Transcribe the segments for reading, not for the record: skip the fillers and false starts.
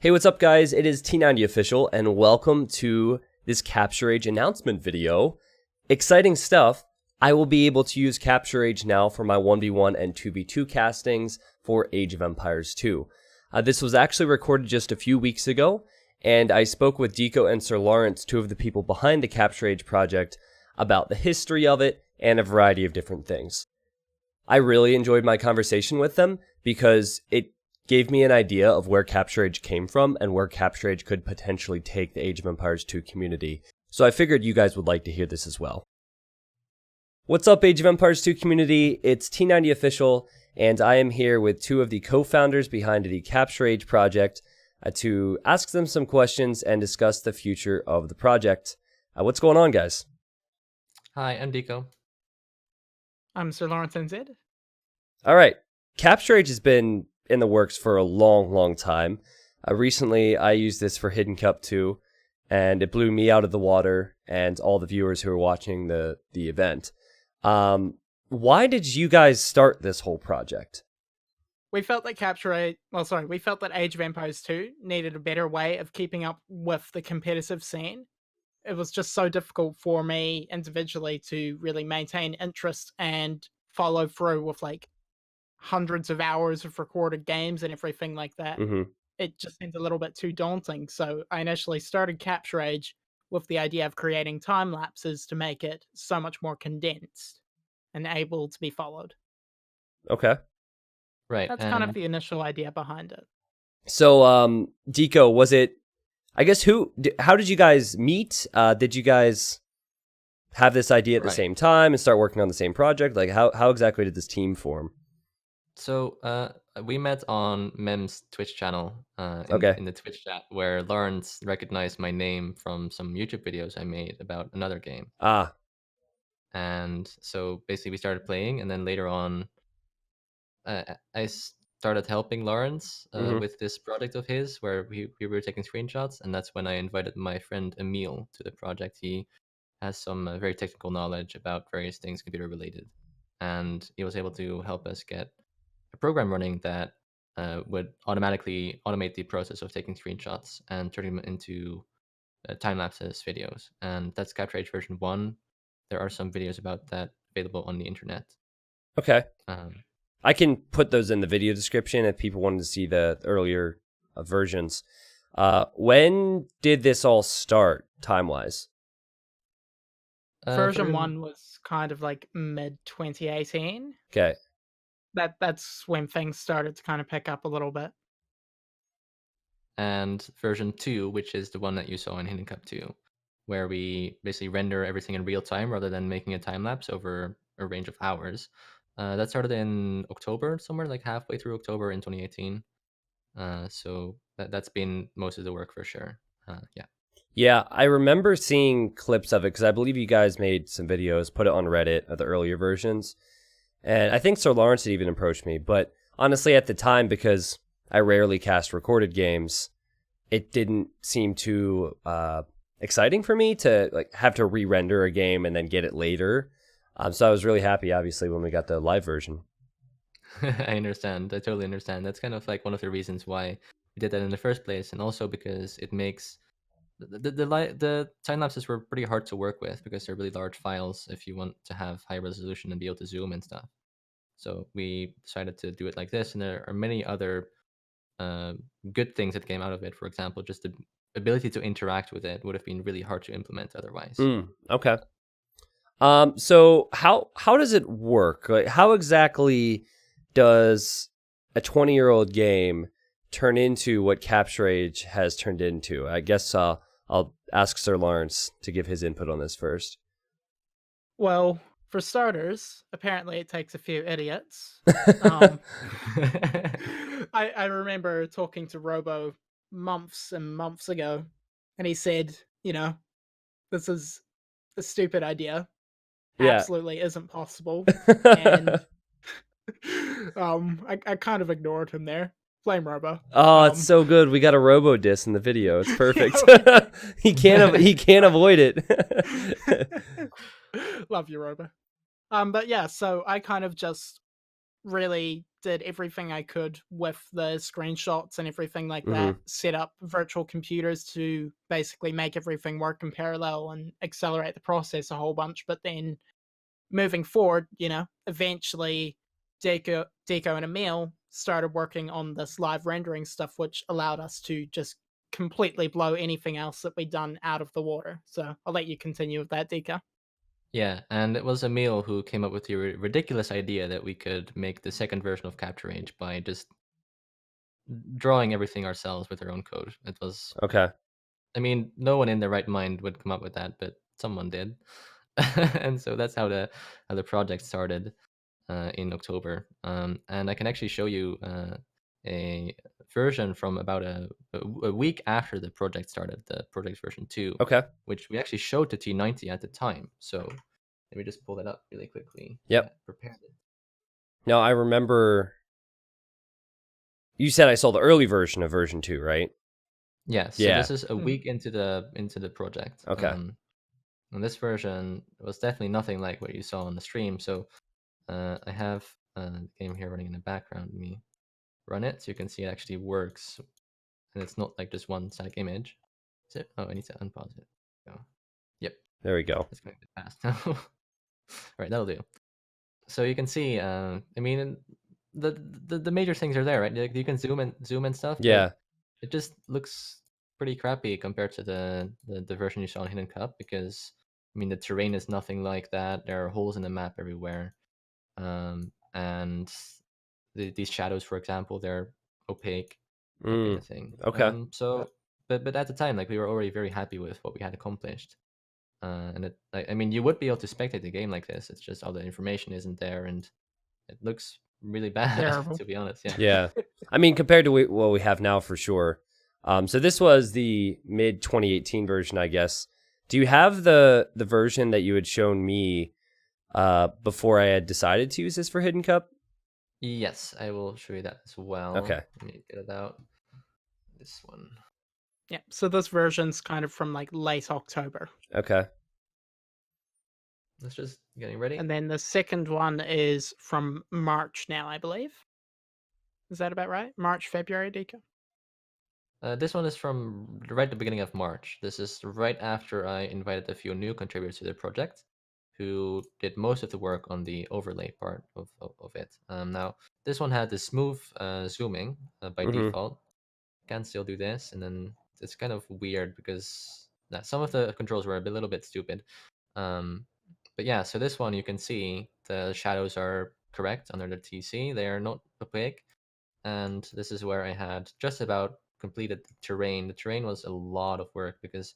Hey, what's up, guys? It is T90 Official, and welcome to this Capture Age announcement video. Exciting stuff. I will be able to use Capture Age now for my 1v1 and 2v2 castings for Age of Empires 2. This was actually recorded just a few weeks ago, and I spoke with Deco and Sir Lawrence, two of the people behind the Capture Age project, about the history of it and a variety of different things. I really enjoyed my conversation with them because it gave me an idea of where Capture Age came from and where Capture Age could potentially take the Age of Empires 2 community. So I figured you guys would like to hear this as well. What's up, Age of Empires 2 community? It's T90 Official, and I am here with two of the co-founders behind the Capture Age project to ask them some questions and discuss the future of the project. What's going on, guys? Hi, I'm Deco. I'm Sir Lawrence NZ. All right. Capture Age has been in the works for a long time. Recently, I used this for Hidden Cup 2, and it blew me out of the water and all the viewers who were watching the event. Why did you guys start this whole project? We felt that we felt that Age of Empires 2 needed a better way of keeping up with the competitive scene. It was just so difficult for me individually to really maintain interest and follow through with like hundreds of hours of recorded games and everything like that. It just seemed a little bit too daunting. So I initially started Capture Age with the idea of creating time lapses to make it so much more condensed and able to be followed. Okay. Right. That's kind of the initial idea behind it. So, Deco, was it, I guess, how did you guys meet? Did you guys have this idea at the same time and start working on the same project? Like, how exactly did this team form? So, we met on Mem's Twitch channel in the Twitch chat, where Lawrence recognized my name from some YouTube videos I made about another game. And so basically we started playing, and then later on, I started helping Lawrence with this project of his, where we were taking screenshots, and that's when I invited my friend Emil to the project. He has some very technical knowledge about various things computer related, and he was able to help us get a program running that would automatically automate the process of taking screenshots and turning them into time-lapses videos. And that's Capture Age version 1. There are some videos about that available on the internet. Okay. I can put those in the video description if people wanted to see the earlier versions. When did this all start, time-wise? Version 1 was kind of like mid-2018. Okay. That's when things started to kind of pick up a little bit. And version 2, which is the one that you saw in Hidden Cup 2, where we basically render everything in real time rather than making a time lapse over a range of hours. That started in October, somewhere like halfway through October in 2018. So that's been most of the work for sure. Yeah. Yeah, I remember seeing clips of it because I believe you guys made some videos, put it on Reddit of the earlier versions. And I think Sir Lawrence had even approached me. But honestly, at the time, because I rarely cast recorded games, it didn't seem too exciting for me to like have to re-render a game and then get it later. So I was really happy, obviously, when we got the live version. I understand. I totally understand. That's kind of like one of the reasons why we did that in the first place, and also because it makes the time lapses were pretty hard to work with because they're really large files if you want to have high resolution and be able to zoom and stuff. So we decided to do it like this, and there are many other good things that came out of it. For example, just the ability to interact with it would have been really hard to implement otherwise. Okay. So how does it work? Like, how exactly does a 20-year-old game turn into what Capture Age has turned into? I guess I'll ask Sir Lawrence to give his input on this first. Well, for starters, apparently it takes a few idiots. I remember talking to Robo months and months ago, and he said, this is a stupid idea. Yeah. Absolutely isn't possible. And I kind of ignored him there. Blame Robo. Oh, it's so good. We got a Robo diss in the video. It's perfect. he can't avoid it. Love you, Robo. But yeah, so I kind of just really did everything I could with the screenshots and everything like that, Mm-hmm. set up virtual computers to basically make everything work in parallel and accelerate the process a whole bunch. But then moving forward, eventually Deco and Emil started working on this live rendering stuff, which allowed us to just completely blow anything else that we'd done out of the water. So I'll let you continue with that, Deco. Yeah, and it was Emil who came up with the ridiculous idea that we could make the second version of Capture Age by just drawing everything ourselves with our own code. It was Okay. I mean, no one in their right mind would come up with that, but someone did. And so that's how the project started in October. And I can actually show you a version from about a week after the project started, the project version 2, Okay. which we actually showed to T90 at the time. So let me just pull that up really quickly. Yep. I prepared it. Now, I remember you said I saw the early version of version 2, right? Yeah, so this is a week into the project. Okay. And this version was definitely nothing like what you saw on the stream. So I have the game here running in the background. Let me run it so you can see it actually works. And it's not like just one static image. Is it? Oh, I need to unpause it. Go. Yep. There we go. It's going a bit fast now. All right, that'll do. So you can see, I mean, the major things are there, right? You can zoom and stuff. Yeah. It just looks pretty crappy compared to the version you saw in Hidden Cup, because I mean the terrain is nothing like that. There are holes in the map everywhere, and these shadows, for example, they're opaque, that kind of thing. Okay. So, but at the time, like, we were already very happy with what we had accomplished. And I mean, you would be able to spectate the game like this. It's just all the information isn't there, and it looks really bad, Terrible. to be honest. Yeah. Yeah. I mean, compared to what we have now, for sure. So this was the mid 2018 version, I guess. Do you have the version that you had shown me before I had decided to use this for Hidden Cup? Yes, I will show you that as well. Okay. Let me get it out. This one. Yeah, so this version's kind of from like late October. Okay. Let's just getting ready. And then the second one is from March now, I believe. Is that about right? March, February, Deco? This one is from right at the beginning of March. This is right after I invited a few new contributors to the project, who did most of the work on the overlay part of it. Now, this one had the smooth zooming by default. Can still do this, and then it's kind of weird because some of the controls were a little bit stupid. But yeah, so this one you can see the shadows are correct under the TC. They are not opaque. And this is where I had just about completed the terrain. The terrain was a lot of work because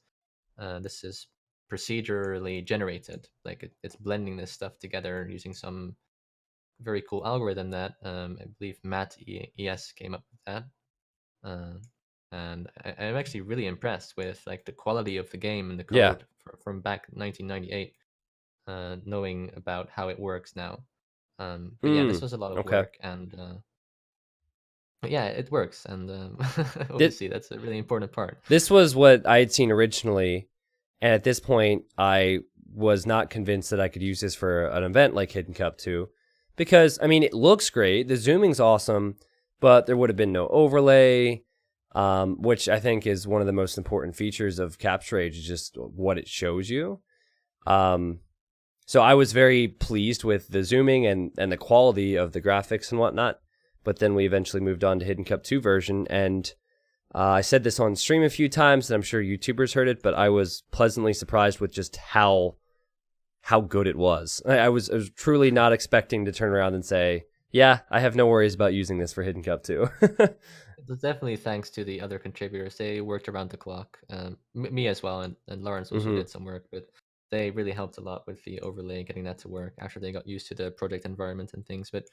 this is procedurally generated. Like it's blending this stuff together using some very cool algorithm that I believe Matt ES came up with that. And I'm actually really impressed with like the quality of the game and the code from back 1998, knowing about how it works now. But yeah, this was a lot of work, and but yeah, it works, and obviously that's a really important part. This was what I had seen originally, and at this point, I was not convinced that I could use this for an event like Hidden Cup 2, because, I mean, it looks great, the zooming's awesome, but there would have been no overlay, which I think is one of the most important features of Capture Age, is just what it shows you. So I was very pleased with the zooming and the quality of the graphics and whatnot, but then we eventually moved on to Hidden Cup 2 version, and I said this on stream a few times, and I'm sure YouTubers heard it, but I was pleasantly surprised with just how good it was. I was truly not expecting to turn around and say, yeah, I have no worries about using this for Hidden Cup 2. It was definitely thanks to the other contributors. They worked around the clock. Me as well, and Lawrence also did some work, but they really helped a lot with the overlay, getting that to work after they got used to the project environment and things. But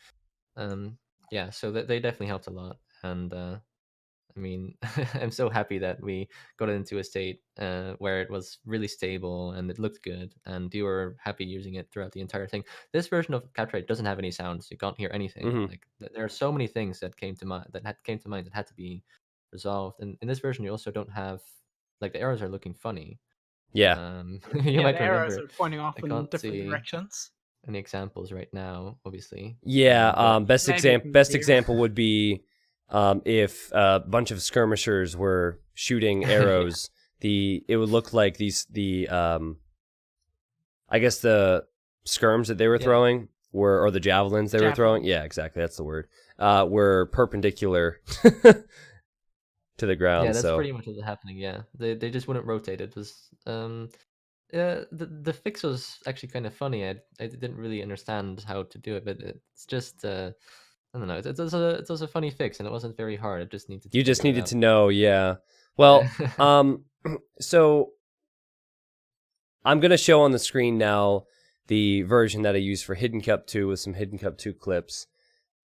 yeah, so they definitely helped a lot. And I mean, I'm so happy that we got it into a state where it was really stable and it looked good, and you were happy using it throughout the entire thing. This version of Capture Age doesn't have any sounds; you can't hear anything. Like there are so many things that came to mind that had to be resolved. And in this version, you also don't have, like, the arrows are looking funny. Yeah, you might the arrows remember. are pointing off I in can't different see. directions. any examples right now, obviously. Yeah, best Maybe example would be if a bunch of skirmishers were shooting arrows. It would look like I guess the skirms that they were throwing or the javelins they were throwing. Yeah, exactly, that's the word. Were perpendicular to the ground. Yeah, that's so pretty much what's happening. Yeah, they just wouldn't rotate. It was the fix was actually kind of funny. I didn't really understand how to do it, but it's just I don't know. It was a funny fix, and it wasn't very hard. I just needed to you just figure it needed out. to know. Yeah. Well, so I'm gonna show on the screen now the version that I used for Hidden Cup 2 with some Hidden Cup 2 clips.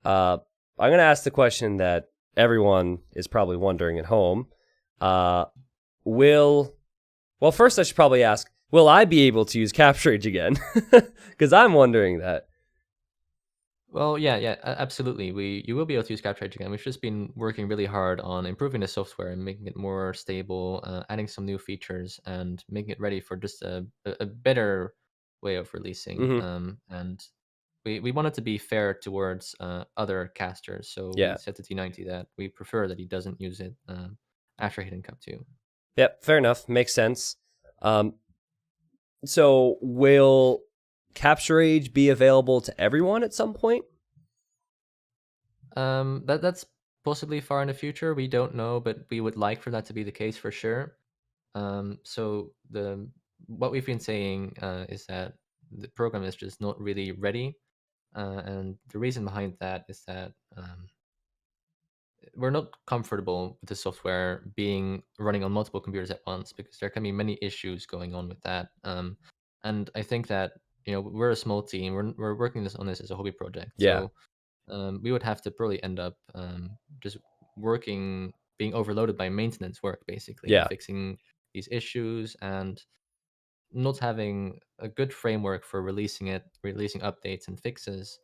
I'm gonna ask the question that everyone is probably wondering at home. Well, first I should probably ask, will I be able to use Capture Age again? Because I'm wondering that. Well, yeah, absolutely. You will be able to use Capture Age again. We've just been working really hard on improving the software and making it more stable, adding some new features, and making it ready for just a better way of releasing. And we wanted to be fair towards other casters, so we said to T90 that we prefer that he doesn't use it after hitting Cup 2. Yep, fair enough. Makes sense. So will Capture Age be available to everyone at some point? That's possibly far in the future. We don't know, but we would like for that to be the case for sure. So what we've been saying is that the program is just not really ready, and the reason behind that is that we're not comfortable with the software being running on multiple computers at once because there can be many issues going on with that. And I think that we're a small team. We're working on this as a hobby project. Yeah. So we would have to probably end up just being overloaded by maintenance work, basically fixing these issues and not having a good framework for releasing updates and fixes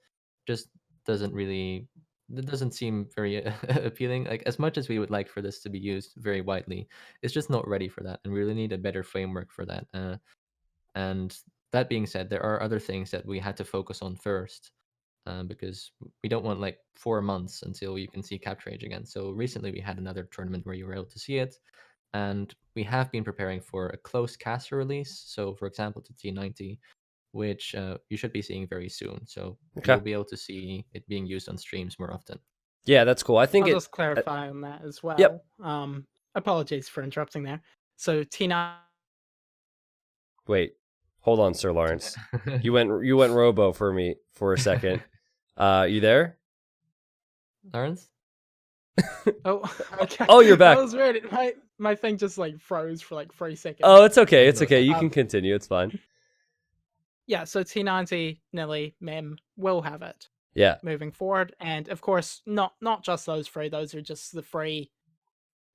just doesn't really that doesn't seem very appealing. Like, as much as we would like for this to be used very widely, it's just not ready for that, and we really need a better framework for that. And that being said, there are other things that we had to focus on first, because we don't want like 4 months until you can see Capture Age again. So recently we had another tournament where you were able to see it, and we have been preparing for a closed caster release. So, for example, to T90, which you should be seeing very soon. So you'll be able to see it being used on streams more often. Yeah, that's cool. I think I'll just clarify on that as well. Yep. Apologies for interrupting there. So T9. Wait, hold on, Sir Lawrence. You went robo for me for a second. You there, Lawrence? Oh, okay. Oh, you're back. I was ready. My thing just like froze for like 3 seconds. Oh, it's okay. It's okay. You can continue. It's fine. Yeah, so T90, Nilly, Mem will have it. Yeah. Moving forward, and of course, not just those three. Those are just the three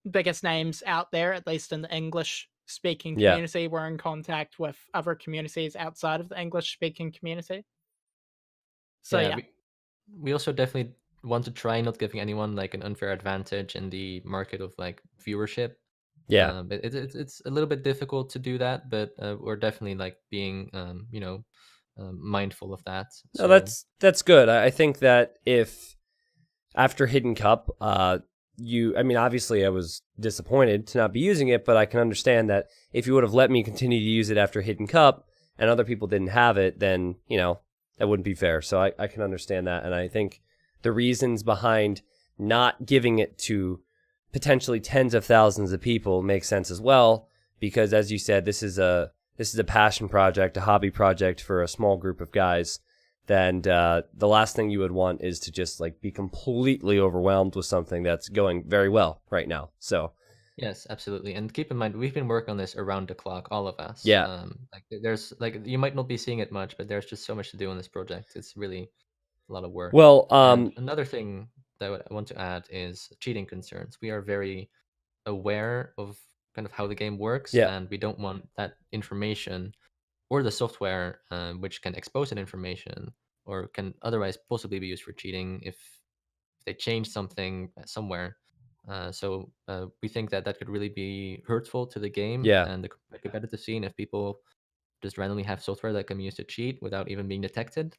biggest names out there, at least in the English-speaking community. Yeah. We're in contact with other communities outside of the English-speaking community. So yeah. We also definitely want to try not giving anyone like an unfair advantage in the market of like viewership. Yeah. It's a little bit difficult to do that, but we're definitely like being mindful of that. So no, that's good. I think that if after Hidden Cup, I mean, obviously I was disappointed to not be using it, but I can understand that if you would have let me continue to use it after Hidden Cup and other people didn't have it, then, that wouldn't be fair. So I can understand that. And I think the reasons behind not giving it to potentially tens of thousands of people makes sense as well, because as you said, this is a passion project, a hobby project for a small group of guys. Then the last thing you would want is to just like be completely overwhelmed with something that's going very well right now. So yes, absolutely. And keep in mind, we've been working on this around the clock, all of us. Yeah. Like there's like you might not be seeing it much, but there's just so much to do on this project. It's really a lot of work. Well, and another thing that I want to add is cheating concerns. We are very aware of kind of how the game works, and we don't want that information or the software which can expose that information or can otherwise possibly be used for cheating if they change something somewhere. So we think that could really be hurtful to the game and the competitive scene if people just randomly have software that can be used to cheat without even being detected.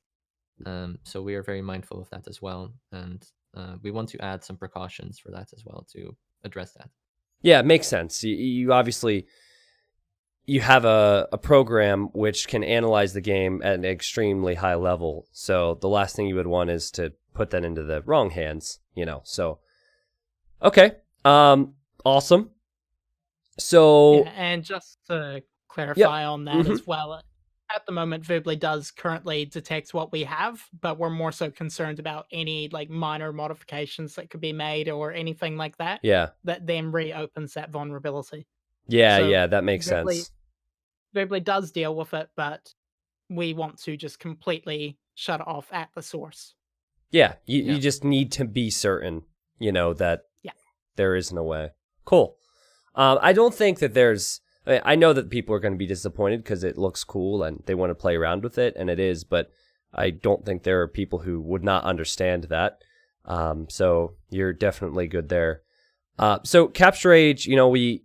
So we are very mindful of that as well, and we want to add some precautions for that as well to address that. Yeah, it makes sense. You obviously you have a program which can analyze the game at an extremely high level. So the last thing you would want is to put that into the wrong hands, So, okay, awesome. So, yeah, and just to clarify on that as well, at the moment, Voobly does currently detect what we have, but we're more so concerned about any like minor modifications that could be made or anything like that. Yeah. That then reopens that vulnerability. Yeah, So that makes sense. Voobly does deal with it, but we want to just completely shut it off at the source. Yeah, you just need to be certain, that there isn't a way. Cool. I don't think that there's... I know that people are going to be disappointed because it looks cool and they want to play around with it, and it is, but I don't think there are people who would not understand that. So you're definitely good there. So Capture Age, you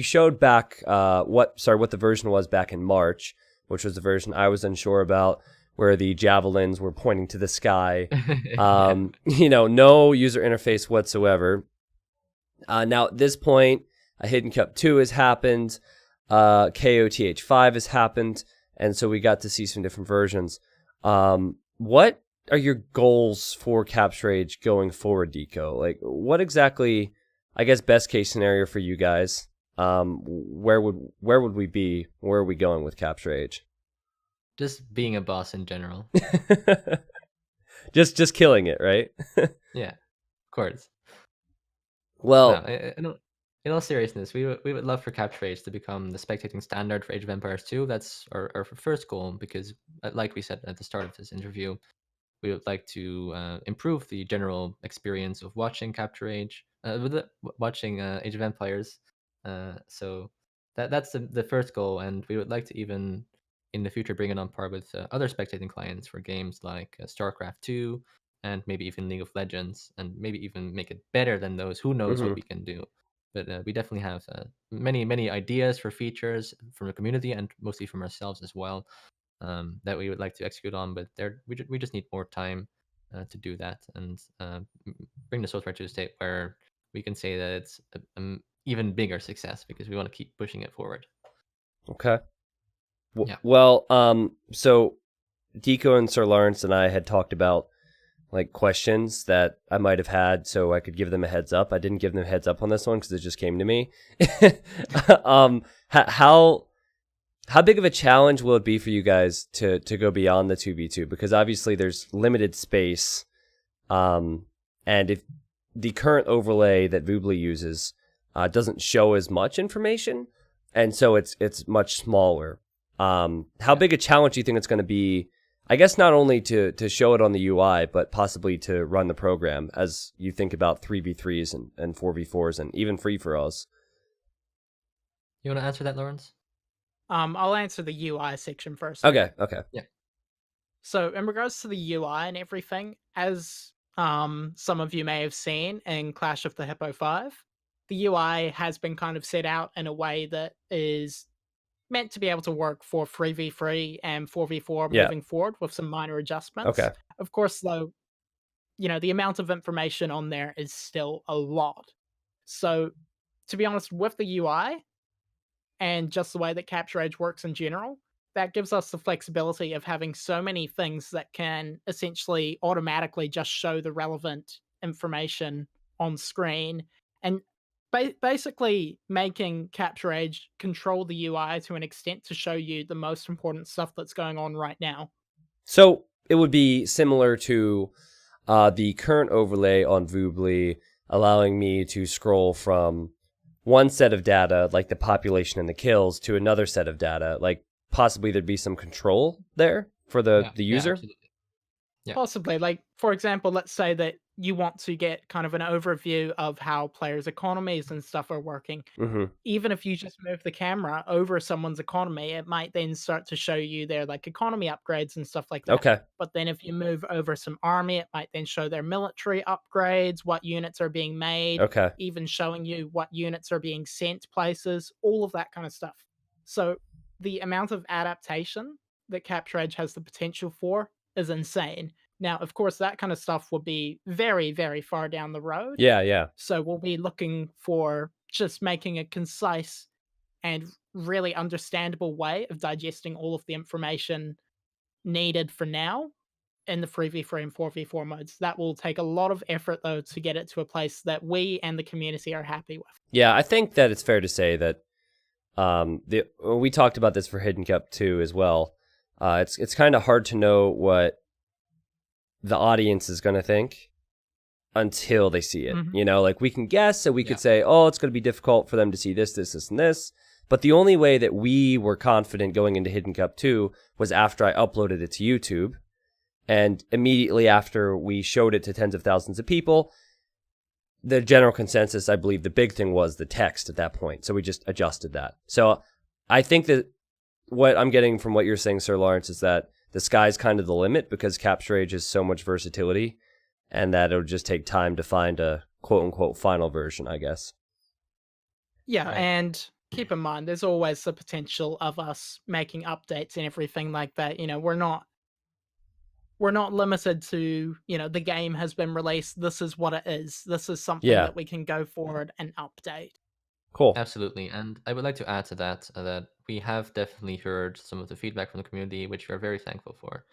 showed back what the version was back in March, which was the version I was unsure about, where the javelins were pointing to the sky. No user interface whatsoever. Now at this point, a Hidden Cup 2 has happened, KOTH 5 has happened, and so we got to see some different versions. What are your goals for Capture Age going forward, Deco? Like, what exactly, I guess, best case scenario for you guys? Where would we be? Where are we going with Capture Age? Just being a boss in general. just killing it, right? Yeah, of course. Well, no, in all seriousness, we would love for Capture Age to become the spectating standard for Age of Empires 2. That's our first goal, because, like we said at the start of this interview, we would like to improve the general experience of watching Capture Age, watching Age of Empires. So that's the first goal, and we would like to even in the future bring it on par with other spectating clients for games like StarCraft 2 and maybe even League of Legends, and maybe even make it better than those. Who knows what we can do? But we definitely have many ideas for features from the community and mostly from ourselves as well, that we would like to execute on. But we just need more time to do that, and bring the software to a state where we can say that it's an even bigger success, because we want to keep pushing it forward. Okay. Well, so Deco and Sir Lawrence and I had talked about like questions that I might have had, so I could give them a heads up. I didn't give them a heads up on this one because it just came to me. How big of a challenge will it be for you guys to go beyond the 2v2? Because obviously there's limited space, and if the current overlay that Voobly uses doesn't show as much information, and so it's much smaller. How big a challenge do you think it's going to be? I guess not only to show it on the UI, but possibly to run the program as you think about 3v3s and 4v4s and even free-for-alls. You want to answer that, Lawrence? I'll answer the UI section first. Okay. Yeah. So in regards to the UI and everything, as some of you may have seen in Clash of the Hippo 5, the UI has been kind of set out in a way that is meant to be able to work for 3v3 and 4v4 moving forward with some minor adjustments. Okay. Of course, though, the amount of information on there is still a lot. So, to be honest, with the UI and just the way that Capture Age works in general, that gives us the flexibility of having so many things that can essentially automatically just show the relevant information on screen, and basically making Capture Age control the UI to an extent to show you the most important stuff that's going on right now. So it would be similar to the current overlay on Voobly, allowing me to scroll from one set of data, like the population and the kills, to another set of data. Like possibly there'd be some control there for the user. Yeah. Possibly. Like, for example, let's say that you want to get kind of an overview of how players' economies and stuff are working. Even if you just move the camera over someone's economy, it might then start to show you their like economy upgrades and stuff like that. Okay. But then if you move over some army, it might then show their military upgrades, what units are being made, even showing you what units are being sent places, all of that kind of stuff. So the amount of adaptation that Capture Age has the potential for is insane. Now, of course, that kind of stuff will be very, very far down the road. Yeah. So we'll be looking for just making a concise and really understandable way of digesting all of the information needed for now in the 3v3 and 4v4 modes. That will take a lot of effort, though, to get it to a place that we and the community are happy with. Yeah, I think that it's fair to say that we talked about this for Hidden Cup 2 as well. It's kind of hard to know what the audience is going to think until they see it. Mm-hmm. You know, like we can guess, so we could say, oh, it's going to be difficult for them to see this, and this. But the only way that we were confident going into Hidden Cup 2 was after I uploaded it to YouTube. And immediately after we showed it to tens of thousands of people, the general consensus, I believe the big thing was the text at that point. So we just adjusted that. So I think that what I'm getting from what you're saying, Sir Lawrence, is that the sky's kind of the limit because Capture Age has so much versatility and that it'll just take time to find a quote-unquote final version, I guess. Yeah, right. And keep in mind, there's always the potential of us making updates and everything like that. You know, we're not limited to, you know, the game has been released, this is what it is. This is something that we can go forward and update. Cool. Absolutely. And I would like to add to that, that we have definitely heard some of the feedback from the community, which we are very thankful for.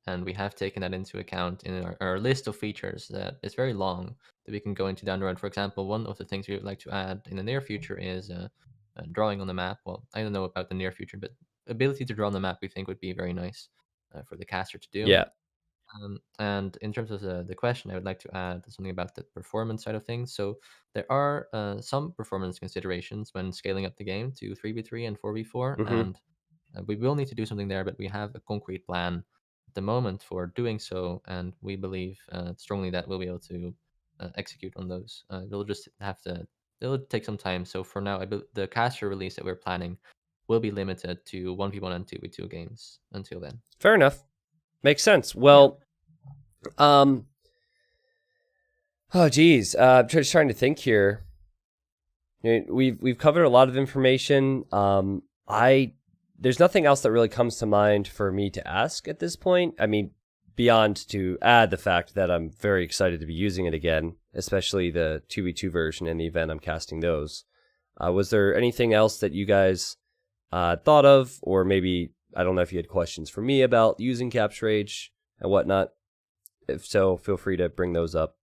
And we have taken that into account in our list of features that is very long that we can go into down the road. For example, one of the things we would like to add in the near future is drawing on the map. Well, I don't know about the near future, but ability to draw on the map we think would be very nice for the caster to do. Yeah. And in terms of the question, I would like to add something about the performance side of things. So there are some performance considerations when scaling up the game to 3v3 and 4v4, and we will need to do something there, but we have a concrete plan at the moment for doing so, and we believe strongly that we'll be able to execute on those. We'll just have to, it'll take some time. So for now, the caster release that we're planning will be limited to 1v1 and 2v2 games until then. Fair enough. Makes sense. Well, oh geez, I'm just trying to think here. We've covered a lot of information. There's nothing else that really comes to mind for me to ask at this point. I mean, beyond to add the fact that I'm very excited to be using it again, especially the 2v2 version in the event I'm casting those. Was there anything else that you guys thought of, or maybe, I don't know if you had questions for me about using Capture Age and whatnot? If so, feel free to bring those up.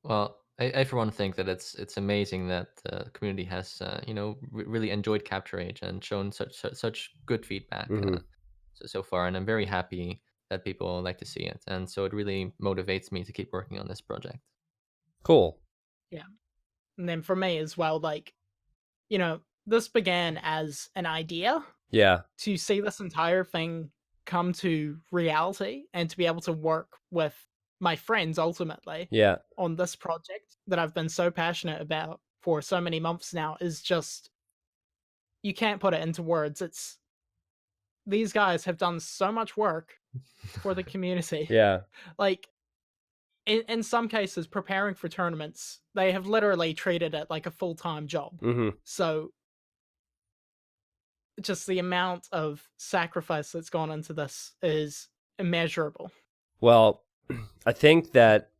Well, I for one think that it's amazing that the community has really enjoyed Capture Age and shown such good feedback so far, and I'm very happy that people like to see it, and so it really motivates me to keep working on this project. Cool. Yeah, and then for me as well, like, you know, this began as an idea. Yeah. To see this entire thing come to reality and to be able to work with my friends ultimately on this project that I've been so passionate about for so many months now is just, you can't put it into words. It's, these guys have done so much work for the community. Like in some cases, preparing for tournaments, they have literally treated it like a full-time job. So just the amount of sacrifice that's gone into this is immeasurable. Well, I think that,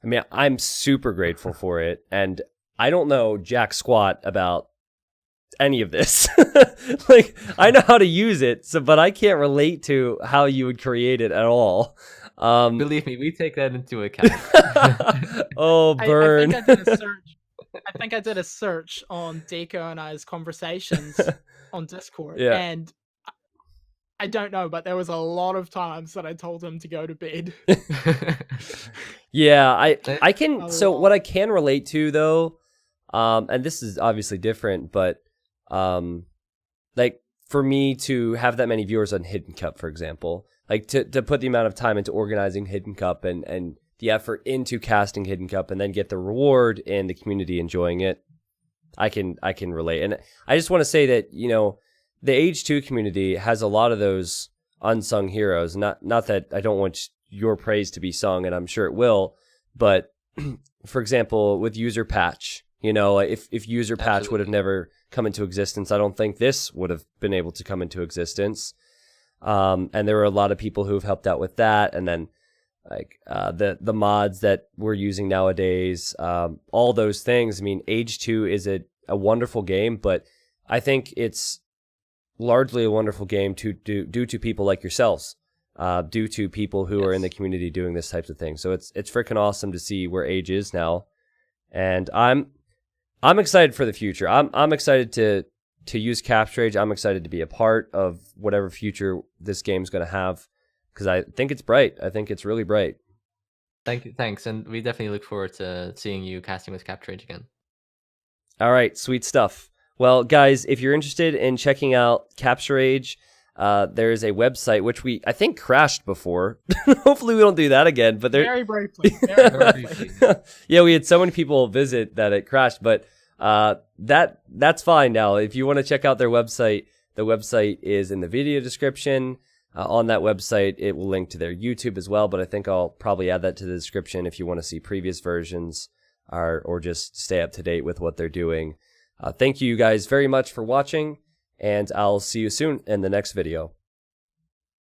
I mean, I'm super grateful for it, and I don't know jack squat about any of this. Like, I know how to use it, but I can't relate to how you would create it at all. Believe me, we take that into account. Oh, burn. I think I did a search on Deco and I's conversations on Discord, and I don't know, but there was a lot of times that I told him to go to bed. Yeah, I can. So what I can relate to though, and this is obviously different, but like for me to have that many viewers on Hidden Cup, for example, like to put the amount of time into organizing Hidden Cup and the effort into casting Hidden Cup and then get the reward in the community enjoying it, I can relate. And I just want to say that, you know, the Age 2 community has a lot of those unsung heroes. Not that I don't want your praise to be sung, and I'm sure it will, but for example, with User Patch You know, if user patch would have never come into existence, I don't think this would have been able to come into existence. And there were a lot of people who have helped out with that. And then like the mods that we're using nowadays, all those things. I mean, Age 2 is a wonderful game, but I think it's largely a wonderful game due to people like yourselves, due to people who are in the community doing this types of thing. So it's freaking awesome to see where Age is now, and I'm excited for the future. I'm excited to use Capture Age. I'm excited to be a part of whatever future this game's going to have, because I think it's bright. I think it's really bright. Thanks, and we definitely look forward to seeing you casting with Capture Age again. All right, sweet stuff. Well, guys, if you're interested in checking out Capture Age, there's a website which I think crashed before. Hopefully we don't do that again. But very briefly. Very briefly. Yeah, we had so many people visit that it crashed, but that's fine now. If you want to check out their website, the website is in the video description. On that website, it will link to their YouTube as well, but I think I'll probably add that to the description if you want to see previous versions or just stay up to date with what they're doing. Thank you guys very much for watching, and I'll see you soon in the next video.